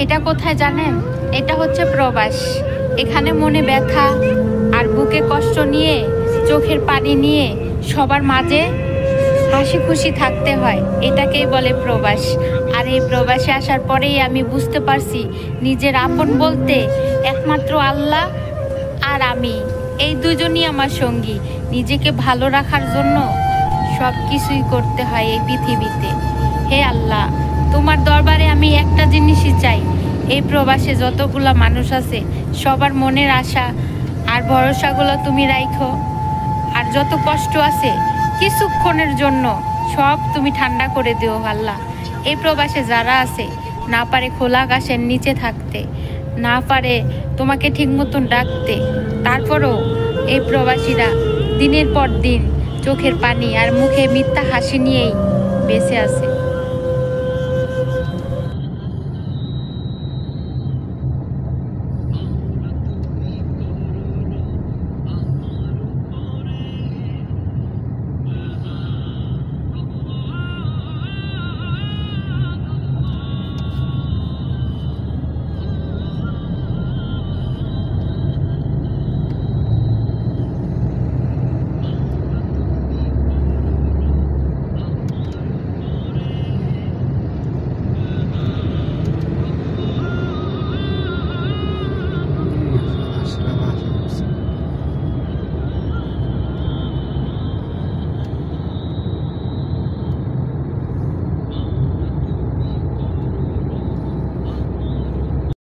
এটা কোথায় জানেন? এটা হচ্ছে প্রবাস। এখানে মনে ব্যথা আর বুকে কষ্ট নিয়ে, চোখের পানি নিয়ে সবার মাঝে হাসি খুশি থাকতে হয়। এটাকেই বলে প্রবাস। আর এই প্রবাসে আসার পরেই আমি বুঝতে পারছি নিজের আপন বলতে একমাত্র আল্লাহ আর আমি, এই দুজনই আমার সঙ্গী। নিজেকে ভালো রাখার জন্য সব কিছুই করতে হয় এই পৃথিবীতে। হে আল্লাহ, তোমার দরবারে আমি একটা জিনিসই চাই, এই প্রবাসে যতগুলা মানুষ আছে সবার মনের আশা আর ভরসাগুলো তুমি রাখো। আর যত কষ্ট আছে কিছুক্ষণের জন্য সব তুমি ঠান্ডা করে দিও আল্লাহ। এই প্রবাসে যারা আছে না পারে খোলা আকাশের নিচে থাকতে, না পারে তোমাকে ঠিক মতন ডাকতে, তারপরও এই প্রবাসীরা দিনের পর দিন চোখের পানি আর মুখে মিথ্যা হাসি নিয়েই বেঁচে আছে।